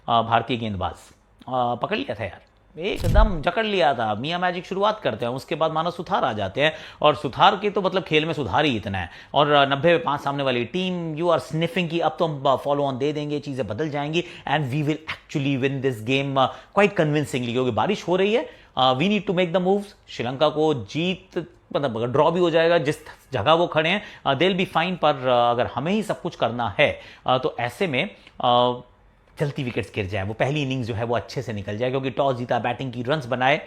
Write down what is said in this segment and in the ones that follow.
भारतीय गेंदबाज पकड़ लिया था यार, एकदम जकड़ लिया था। मियाँ मैजिक शुरुआत करते हैं, उसके बाद मानो सुथार आ जाते हैं, और सुथार के तो मतलब खेल में सुधार ही इतना है। और 90 पे 5 सामने वाली टीम, यू आर स्निफिंग की अब तो हम फॉलो ऑन दे देंगे, चीज़ें बदल जाएंगी, and we will actually win this game quite convincingly, क्योंकि बारिश हो रही है। We need to make the moves. Sri Lanka को जीत, मतलब अगर ड्रॉ भी हो जाएगा, जिस जगह वो खड़े हैं दे विल बी फाइन, पर अगर हमें ही सब कुछ करना है तो ऐसे में चलती विकेट्स गिर जाए, वो पहली इनिंग्स जो है वो अच्छे से निकल जाए, क्योंकि टॉस जीता, बैटिंग की, रन्स बनाए,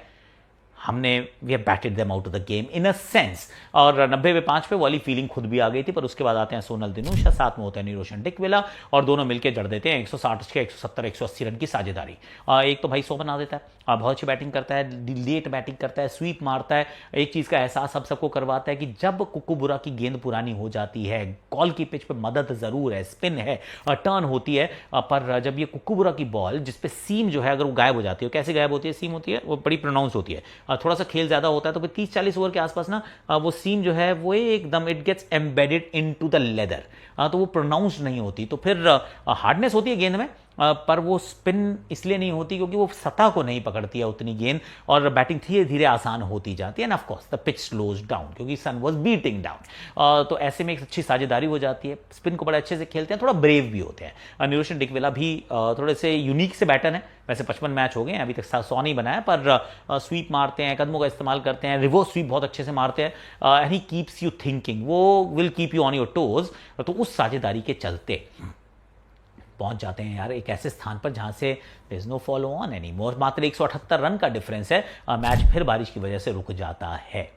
हमने we have batted them out of the game in a sense. और 90 पे 5 पे वाली फीलिंग खुद भी आ गई थी। पर उसके बाद आते हैं सोनल दिनूशा, साथ में होता है निरोशन डिकवेला, और दोनों मिलकर जड़ देते हैं 160 के 170 180 रन की साझेदारी। एक तो भाई 100 बना देता है, बहुत अच्छी बैटिंग करता है, लेट बैटिंग करता है, स्वीप मारता है। एक चीज़ का एहसास अब सबको करवाता है कि जब कुकुबुरा की गेंद पुरानी हो जाती है, कॉल की पिच पे मदद ज़रूर है, स्पिन है, टर्न होती है, पर जब ये कुकुबुरा की बॉल जिस पे सीम जो है अगर वो गायब हो जाती है, कैसे गायब होती है सीम होती है, वो बड़ी प्रोनाउंस होती है, थोड़ा सा खेल ज़्यादा होता है तो फिर 30-40 ओवर के आसपास ना वो सीम जो है वो एकदम it gets embedded in to the leather, तो वो प्रोनाउंस नहीं होती, तो फिर हार्डनेस होती है गेंद में, पर वो स्पिन इसलिए नहीं होती क्योंकि वो सतह को नहीं पकड़ती है उतनी गेंद, और बैटिंग धीरे धीरे आसान होती जाती है। End of course the pitch slows down क्योंकि सन वाज बीटिंग डाउन, तो ऐसे में एक अच्छी साझेदारी हो जाती है। स्पिन को बड़े अच्छे से खेलते हैं, थोड़ा ब्रेव भी होते हैं। निरोशन डिकवेला भी थोड़े से यूनिक से बैटर हैं, वैसे 55 मैच हो गए हैं, अभी तक 100 नहीं बनाया, पर स्वीप मारते हैं, कदमों का इस्तेमाल करते हैं, रिवर्स स्वीप बहुत अच्छे से मारते हैं, and he keeps you thinking, वो will keep you on your toes. तो उस साझेदारी के चलते पहुंच जाते हैं यार एक ऐसे स्थान पर जहां से there is no follow on any more. मात्र 178 रन का डिफरेंस है, मैच फिर बारिश की वजह से रुक जाता है।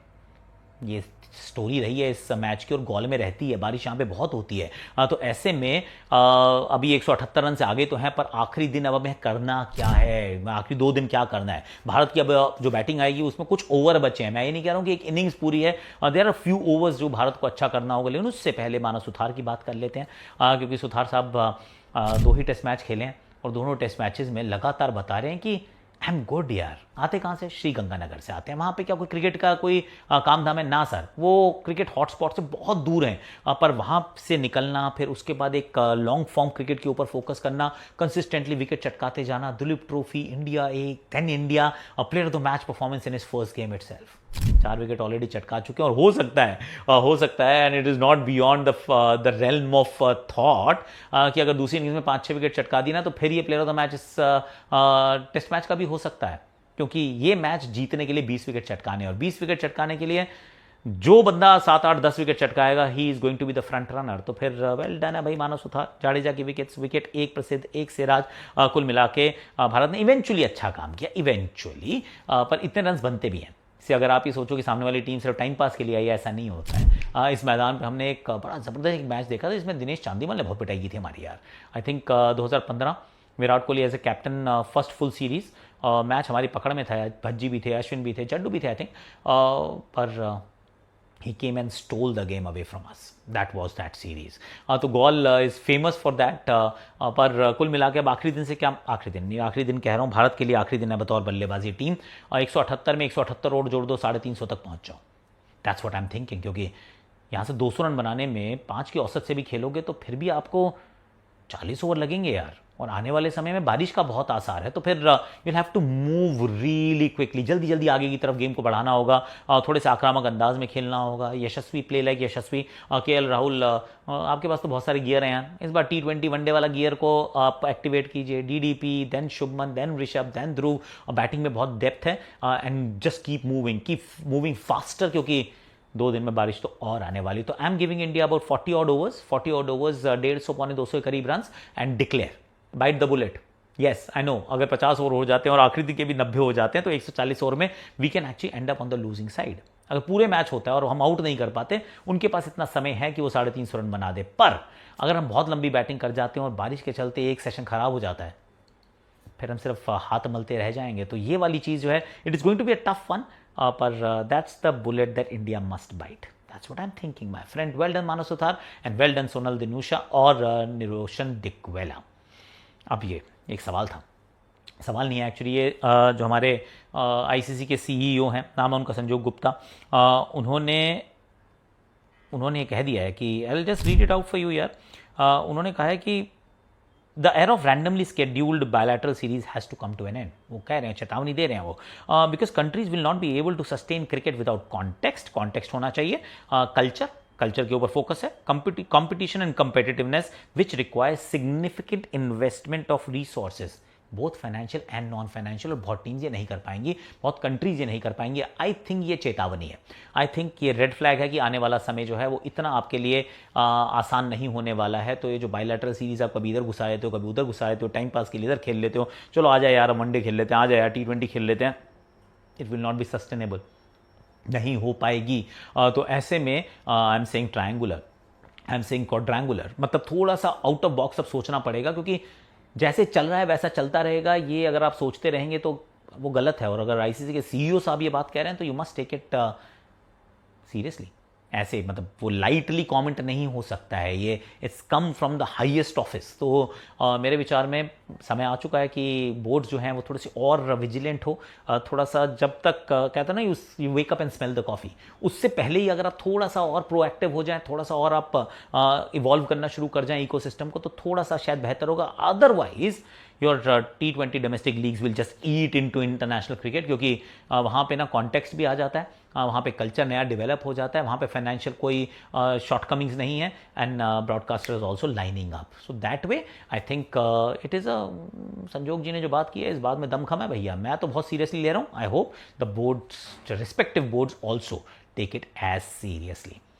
ये स्टोरी रही है इस मैच की, और गोल में रहती है, बारिश यहाँ पे बहुत होती है। तो ऐसे में अभी 178 रन से आगे तो हैं, पर आखिरी दिन अब हमें करना क्या है, आखिरी 2 दिन क्या करना है। भारत की अब जो बैटिंग आएगी उसमें कुछ ओवर बचे हैं, मैं ये नहीं कह रहा हूँ कि एक इनिंग्स पूरी है, देयर आर फ्यू ओवर्स जो भारत को अच्छा करना होगा, लेकिन उससे पहले माना सुथार की बात कर लेते हैं, क्योंकि सुथार साहब 2 ही टेस्ट मैच खेले हैं, और दोनों टेस्ट मैचेस में लगातार बता रहे हैं कि आई एम गुड यार। आते कहाँ से? श्रीगंगानगर से आते हैं। वहाँ पे क्या कोई क्रिकेट का कोई काम धाम है? ना सर, वो क्रिकेट हॉटस्पॉट से बहुत दूर हैं, पर वहाँ से निकलना, फिर उसके बाद एक लॉन्ग फॉर्म क्रिकेट के ऊपर फोकस करना, कंसिस्टेंटली विकेट चटकाते जाना, दुलीप ट्रॉफी, इंडिया एक, then India, player of the match performance in his first game itself. 4 wicket already चटका चुके हैं, और हो सकता है and it is not beyond the realm of thought कि अगर दूसरी इनिंग्स में 5-6 विकेट चटका दी ना, तो फिर ये प्लेयर ऑफ द मैच इस टेस्ट मैच का भी हो सकता है, क्योंकि ये मैच जीतने के लिए 20 विकेट चटकाने, और 20 विकेट चटकाने के लिए जो बंदा 7-8-10 विकेट चटकाएगा, he is going to be the front runner. तो फिर वेल डन है भाई मानव सुथार, जाडेजा की विकेट एक प्रसिद्ध एक सिराज, कुल मिला के भारत ने इवेंचुअली अच्छा काम किया, इवेंचुअली, पर इतने रन बनते भी हैं। से अगर आप ये सोचो कि सामने वाली टीम सिर्फ टाइम पास के लिए आई है, ऐसा नहीं होता है। इस मैदान पे हमने एक बड़ा ज़बरदस्त एक मैच देखा था, जिसमें दिनेश चांदीमल ने बहुत पिटाई की थी हमारी यार। I think 2015 Virat Kohli as a captain, first full series match हमारी पकड़ में था, भज्जी भी थे, अश्विन भी थे, जड्डू भी थे आई थिंक, पर he came and stole the game away from us. That was that series. तो gall is famous for that, पर कुल मिला के अब आखिरी दिन से क्या, आखिरी दिन नहीं, आखिरी दिन कह रहा हूँ, भारत के लिए आखिरी दिन है बतौर बल्लेबाजी टीम, 178 में 178 और जोड़ दो, 350 तक पहुँच जाओ। That's what I am thinking, क्योंकि यहाँ से 200 रन बनाने में 5 की औसत से भी खेलोगे तो फिर भी आपको 40 ओवर लगेंगे यार, और आने वाले समय में बारिश का बहुत आसार है, तो फिर you'll have to move really quickly, जल्दी जल्दी आगे की तरफ गेम को बढ़ाना होगा, थोड़े से आक्रामक अंदाज में खेलना होगा। यशस्वी प्ले लाइक यशस्वी, केएल राहुल, आपके पास तो बहुत सारे गियर हैं यार, इस बार T20 वनडे वाला गियर को आप एक्टिवेट कीजिए, DDP, then Shubman, then Rishabh, then Dhruv, batting में बहुत डेप्थ है, and just keep moving faster, क्योंकि 2 दिन में बारिश तो और आने वाली। तो I am giving India about 40 odd overs, 150-150 करीब run, and declare bite the bullet. Yes I know, अगर 50 ओवर हो जाते हैं और आखिरी दिन के भी 90 हो जाते हैं, तो 140 ओवर में we can actually end up on the losing side. अगर पूरे मैच होता है और हम आउट नहीं कर पाते, उनके पास इतना समय है कि वो 350 रन बना दे। पर अगर हम बहुत लंबी बैटिंग कर जाते हैं और बारिश के चलते एक सेशन खराब हो जाता है, फिर हम सिर्फ हाथ मलते रह जाएंगे। तो ये वाली चीज़ जो है, it is going to be a tough one, पर that's the bullet that India must bite. That's what I'm thinking, my friend. Well done, Manav Suthar, and well done, Sonal Dinusha और निरोशन डिकवेला। अब ये एक सवाल था, सवाल नहीं है एक्चुअली, ये जो हमारे आईसीसी के सीईओ हैं, नाम है उनका संजोग गुप्ता, उन्होंने कह दिया है कि I will just read it out for you यार। उन्होंने कहा है कि the era of randomly scheduled bilateral series has to come to an end, वो कह रहे हैं, चेतावनी दे रहे हैं वो, because countries will not be able to sustain cricket without context. Context होना चाहिए, कल्चर के ऊपर फोकस है, competition and competitiveness which requires significant investment of resources, both financial and non financial, और बहुत टीम्स ये नहीं कर पाएंगी, बहुत कंट्रीज ये नहीं कर पाएंगी। आई थिंक ये चेतावनी है, आई थिंक ये रेड फ्लैग है कि आने वाला समय जो है वो इतना आपके लिए आसान नहीं होने वाला है। तो ये जो बायलैटरल सीरीज आप कभी इधर घुसा लेते हो, कभी उधर घुसा लेते हो, टाइम पास के लिए इधर खेल लेते हो, चलो आ जाए यार वनडे खेल लेते हैं, आ जाए यार T20 खेल लेते हैं, it will not be sustainable, नहीं हो पाएगी। तो ऐसे में I am saying triangular, I am saying quadrangular, मतलब थोड़ा सा आउट ऑफ बॉक्स अब सोचना पड़ेगा, क्योंकि जैसे चल रहा है वैसा चलता रहेगा, ये अगर आप सोचते रहेंगे तो वो गलत है। और अगर आईसीसी के सीईओ साहब ये बात कह रहे हैं तो you must take it seriously. ऐसे मतलब वो लाइटली कमेंट नहीं हो सकता है, ये it's come from the highest office. तो मेरे विचार में समय आ चुका है कि बोर्ड्स जो हैं वो थोड़ी सी और विजिलेंट हो, थोड़ा सा, जब तक कहते हैं ना you wake up and smell the coffee, उससे पहले ही अगर आप थोड़ा सा और प्रोएक्टिव हो जाएं, थोड़ा सा और आप इवॉल्व करना शुरू कर जाएं इकोसिस्टम को, तो थोड़ा सा शायद बेहतर होगा। Otherwise your T20 domestic leagues will just eat into international cricket, क्योंकि वहाँ पे ना कॉन्टेक्स्ट भी आ जाता है, वहाँ पे कल्चर नया डेवलप हो जाता है, वहाँ पे फाइनेंशियल कोई शॉर्टकमिंग्स नहीं है, and broadcaster also lining up, so that way I think it is a, संजोग जी ने जो बात की है इस बात में दमखम है भैया, मैं तो बहुत सीरियसली ले रहा हूँ। I hope the boards, respective boards also take it as seriously.